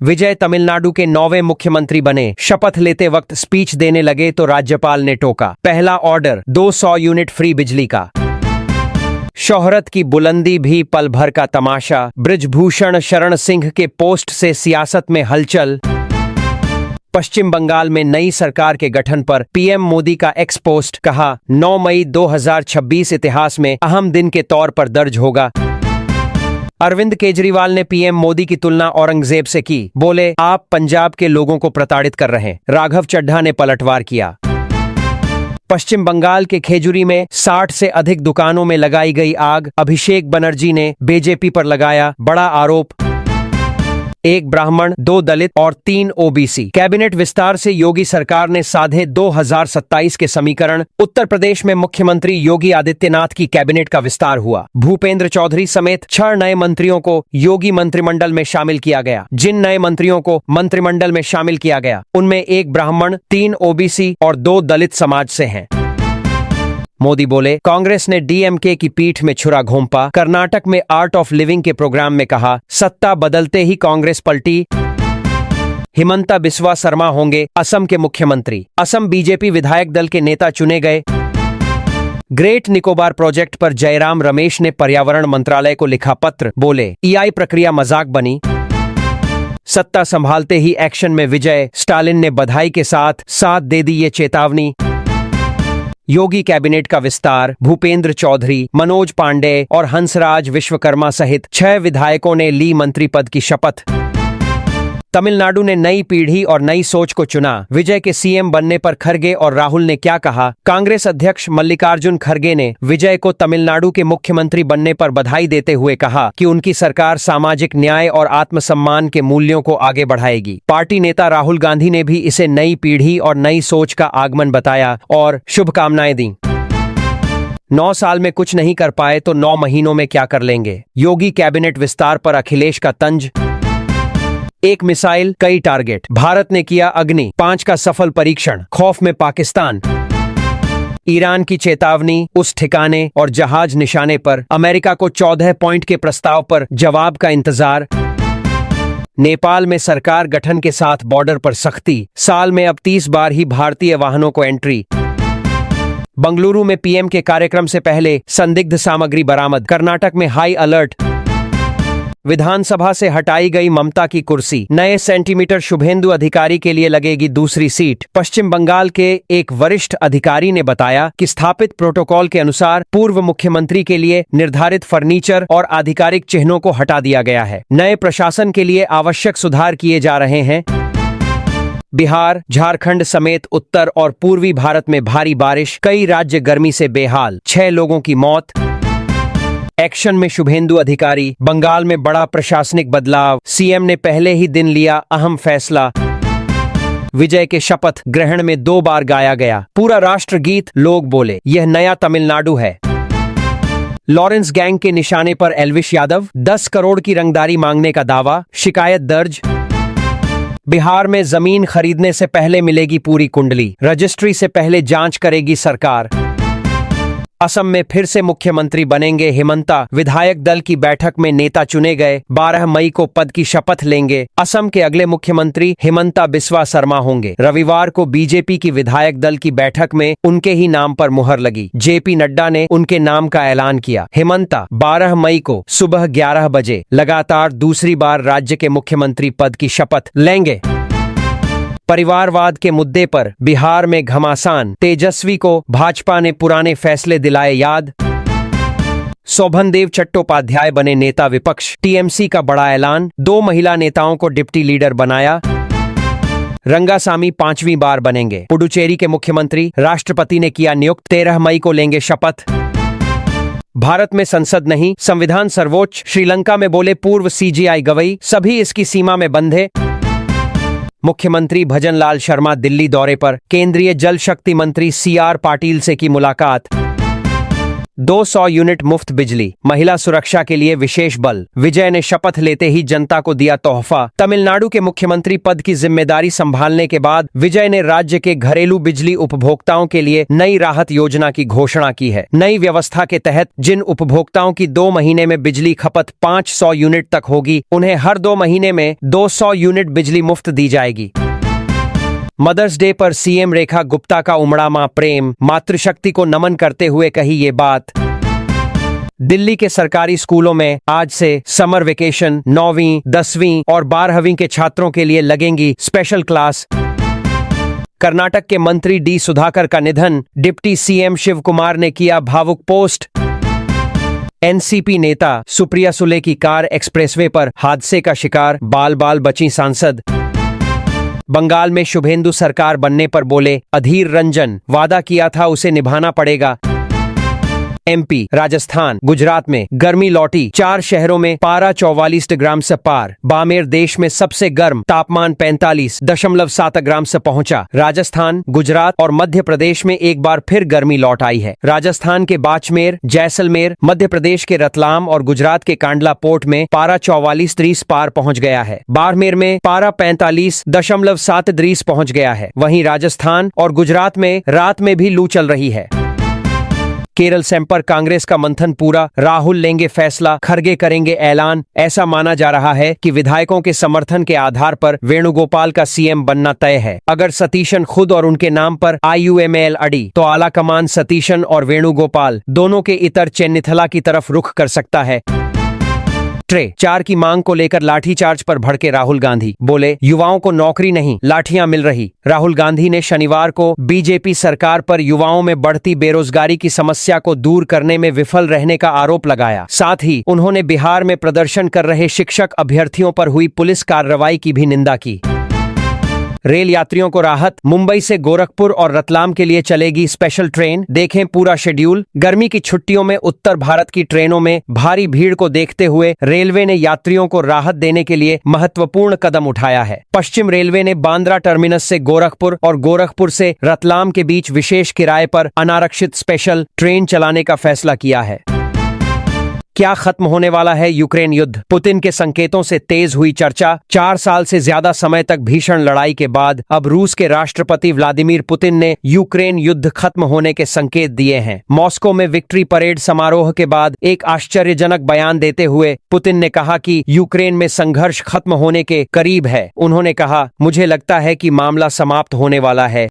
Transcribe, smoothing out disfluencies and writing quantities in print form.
विजय तमिलनाडु के 9वें मुख्यमंत्री बने। शपथ लेते वक्त स्पीच देने लगे तो राज्यपाल ने टोका, पहला ऑर्डर 200 यूनिट फ्री बिजली का। शोहरत की बुलंदी भी पल भर का तमाशा। बृजभूषण शरण सिंह के पोस्ट से सियासत में हलचल। पश्चिम बंगाल में नई सरकार के गठन पर पीएम मोदी का एक्स पोस्ट, कहा 9 मई 2026 इतिहास में अहम दिन के तौर पर दर्ज होगा। अरविंद केजरीवाल ने पीएम मोदी की तुलना औरंगजेब से की, बोले आप पंजाब के लोगों को प्रताड़ित कर रहे हैं। राघव चड्ढा ने पलटवार किया। पश्चिम बंगाल के खेजूरी में 60 से अधिक दुकानों में लगाई गई आग। अभिषेक बनर्जी ने बीजेपी पर लगाया बड़ा आरोप। 1 ब्राह्मण, 2 दलित और 3 ओबीसी। कैबिनेट विस्तार से योगी सरकार ने साधे 2027 के समीकरण। उत्तर प्रदेश में मुख्यमंत्री योगी आदित्यनाथ की कैबिनेट का विस्तार हुआ। भूपेंद्र चौधरी समेत 6 नए मंत्रियों को योगी मंत्रिमंडल में शामिल किया गया। जिन नए मंत्रियों को मंत्रिमंडल में शामिल किया गया उनमें 1 ब्राह्मण, 3 ओबीसी और 2 दलित समाज से हैं। मोदी बोले कांग्रेस ने डीएमके की पीठ में छुरा घोंपा। कर्नाटक में आर्ट ऑफ लिविंग के प्रोग्राम में कहा सत्ता बदलते ही कांग्रेस पलटी। हिमंता बिस्वा सरमा होंगे असम के मुख्यमंत्री। असम बीजेपी विधायक दल के नेता चुने गए। ग्रेट निकोबार प्रोजेक्ट पर जयराम रमेश ने पर्यावरण मंत्रालय को लिखा पत्र, बोले ईआई प्रक्रिया मजाक बनी। सत्ता संभालते ही एक्शन में विजय। स्टालिन ने बधाई के साथ दे दी ये चेतावनी। योगी कैबिनेट का विस्तार। भूपेंद्र चौधरी, मनोज पांडे और हंसराज विश्वकर्मा सहित 6 विधायकों ने ली मंत्री पद की शपथ। तमिलनाडु ने नई पीढ़ी और नई सोच को चुना। विजय के सीएम बनने पर खरगे और राहुल ने क्या कहा? कांग्रेस अध्यक्ष मल्लिकार्जुन खरगे ने विजय को तमिलनाडु के मुख्यमंत्री बनने पर बधाई देते हुए कहा कि उनकी सरकार सामाजिक न्याय और आत्मसम्मान के मूल्यों को आगे बढ़ाएगी। पार्टी नेता राहुल गांधी ने भी इसे नई पीढ़ी और नई सोच का आगमन बताया और शुभकामनाएं दी। 9 साल में कुछ नहीं कर पाए तो 9 महीनों में क्या कर लेंगे? योगी कैबिनेट विस्तार पर अखिलेश का तंज। 1 मिसाइल, कई टारगेट। भारत ने किया अग्नि 5 का सफल परीक्षण। खौफ में पाकिस्तान। ईरान की चेतावनी, उस ठिकाने और जहाज निशाने पर। अमेरिका को 14 पॉइंट के प्रस्ताव पर जवाब का इंतजार। नेपाल में सरकार गठन के साथ बॉर्डर पर सख्ती। साल में अब 30 बार ही भारतीय वाहनों को एंट्री। बंगलुरु में पीएम के कार्यक्रम से पहले संदिग्ध सामग्री बरामद। कर्नाटक में हाई अलर्ट। विधानसभा से हटाई गई ममता की कुर्सी। नए सेंटीमीटर शुभेंदु अधिकारी के लिए लगेगी दूसरी सीट। पश्चिम बंगाल के एक वरिष्ठ अधिकारी ने बताया कि स्थापित प्रोटोकॉल के अनुसार पूर्व मुख्यमंत्री के लिए निर्धारित फर्नीचर और आधिकारिक चिन्हों को हटा दिया गया है। नए प्रशासन के लिए आवश्यक सुधार किए जा रहे हैं। बिहार, झारखंड समेत उत्तर और पूर्वी भारत में भारी बारिश। कई राज्य गर्मी से बेहाल। 6 लोगों की मौत। एक्शन में शुभेंदु अधिकारी। बंगाल में बड़ा प्रशासनिक बदलाव। सीएम ने पहले ही दिन लिया अहम फैसला। विजय के शपथ ग्रहण में 2 बार गाया गया पूरा राष्ट्रगीत। लोग बोले यह नया तमिलनाडु है। लॉरेंस गैंग के निशाने पर एल्विश यादव। 10 करोड़ की रंगदारी मांगने का दावा। शिकायत दर्ज। बिहार में जमीन खरीदने से पहले मिलेगी पूरी कुंडली। रजिस्ट्री से पहले जांच करेगी सरकार। असम में फिर से मुख्यमंत्री बनेंगे हिमंता। विधायक दल की बैठक में नेता चुने गए। 12 मई को पद की शपथ लेंगे। असम के अगले मुख्यमंत्री हिमंता बिस्वा सरमा होंगे। रविवार को बीजेपी की विधायक दल की बैठक में उनके ही नाम पर मुहर लगी। जेपी नड्डा ने उनके नाम का ऐलान किया। हिमंता 12 मई को सुबह 11 बजे लगातार दूसरी बार राज्य के मुख्यमंत्री पद की शपथ लेंगे। परिवारवाद के मुद्दे पर बिहार में घमासान। तेजस्वी को भाजपा ने पुराने फैसले दिलाए याद। शोभनदेव चट्टोपाध्याय बने नेता विपक्ष। टीएमसी का बड़ा ऐलान। 2 महिला नेताओं को डिप्टी लीडर बनाया। रंगासामी 5वीं बार बनेंगे पुडुचेरी के मुख्यमंत्री। राष्ट्रपति ने किया नियुक्त। 13 मई को लेंगे शपथ। भारत में संसद नहीं, संविधान सर्वोच्च। श्रीलंका में बोले पूर्व सीजीआई गवई, सभी इसकी सीमा में बंधे। मुख्यमंत्री भजनलाल शर्मा दिल्ली दौरे पर। केंद्रीय जल शक्ति मंत्री सीआर पाटिल से की मुलाकात। 200 यूनिट मुफ्त बिजली, महिला सुरक्षा के लिए विशेष बल। विजय ने शपथ लेते ही जनता को दिया तोहफा। तमिलनाडु के मुख्यमंत्री पद की जिम्मेदारी संभालने के बाद विजय ने राज्य के घरेलू बिजली उपभोक्ताओं के लिए नई राहत योजना की घोषणा की है। नई व्यवस्था के तहत जिन उपभोक्ताओं की 2 महीने में बिजली खपत 500 यूनिट तक होगी, उन्हें हर 2 महीने में 200 यूनिट बिजली मुफ्त दी जाएगी। मदर्स डे पर सीएम रेखा गुप्ता का उमड़ा मां प्रेम, मातृशक्ति को नमन करते हुए कही ये बात। दिल्ली के सरकारी स्कूलों में आज से समर वेकेशन, 9वीं, 10वीं और 12वीं के छात्रों के लिए लगेंगी स्पेशल क्लास। कर्नाटक के मंत्री डी सुधाकर का निधन, डिप्टी सीएम शिव कुमार ने किया भावुक पोस्ट। एनसीपी नेता सुप्रिया सुले की कार एक्सप्रेसवे पर हादसे का शिकार, बाल बाल बची सांसद। बंगाल में शुभेंदु सरकार बनने पर बोले अधीर रंजन, वादा किया था उसे निभाना पड़ेगा। एमपी, राजस्थान, गुजरात में गर्मी लौटी, 4 शहरों में पारा 44 डिग्री से पार। बामेर देश में सबसे गर्म, तापमान 45.7 डिग्री से पहुंचा। राजस्थान, गुजरात और मध्य प्रदेश में एक बार फिर गर्मी लौट आई है। राजस्थान के बाड़मेर, जैसलमेर, मध्य प्रदेश के रतलाम और गुजरात के कांडला पोर्ट में पारा 44 डिग्री पार पहुंच गया है। बाड़मेर में पारा 45.7 डिग्री पहुंच गया है। वहीं राजस्थान और गुजरात में रात में भी लू चल रही है। केरल पर कांग्रेस का मंथन पूरा, राहुल लेंगे फैसला, खरगे करेंगे ऐलान। ऐसा माना जा रहा है कि विधायकों के समर्थन के आधार पर वेणुगोपाल का सीएम बनना तय है। अगर सतीशन खुद और उनके नाम पर IUML अड़ी तो आला कमान सतीशन और वेणुगोपाल दोनों के इतर चेन्निथला की तरफ रुख कर सकता है। 4 की मांग को लेकर लाठीचार्ज पर भड़के राहुल गांधी, बोले युवाओं को नौकरी नहीं, लाठियां मिल रही। राहुल गांधी ने शनिवार को बीजेपी सरकार पर युवाओं में बढ़ती बेरोजगारी की समस्या को दूर करने में विफल रहने का आरोप लगाया। साथ ही उन्होंने बिहार में प्रदर्शन कर रहे शिक्षक अभ्यर्थियों पर हुई पुलिस कार्रवाई की भी निंदा की। रेल यात्रियों को राहत, मुंबई से गोरखपुर और रतलाम के लिए चलेगी स्पेशल ट्रेन। देखें पूरा शेड्यूल। गर्मी की छुट्टियों में उत्तर भारत की ट्रेनों में भारी भीड़ को देखते हुए रेलवे ने यात्रियों को राहत देने के लिए महत्वपूर्ण कदम उठाया है। पश्चिम रेलवे ने बांद्रा टर्मिनस से गोरखपुर और गोरखपुर से रतलाम के बीच विशेष किराए पर अनारक्षित स्पेशल ट्रेन चलाने का फैसला किया है। क्या खत्म होने वाला है यूक्रेन युद्ध? पुतिन के संकेतों से तेज हुई चर्चा। 4 साल से ज्यादा समय तक भीषण लड़ाई के बाद अब रूस के राष्ट्रपति व्लादिमीर पुतिन ने यूक्रेन युद्ध खत्म होने के संकेत दिए हैं। मॉस्को में विक्ट्री परेड समारोह के बाद एक आश्चर्यजनक बयान देते हुए पुतिन ने कहा कि यूक्रेन में संघर्ष खत्म होने के करीब है। उन्होंने कहा, मुझे लगता है कि मामला समाप्त होने वाला है।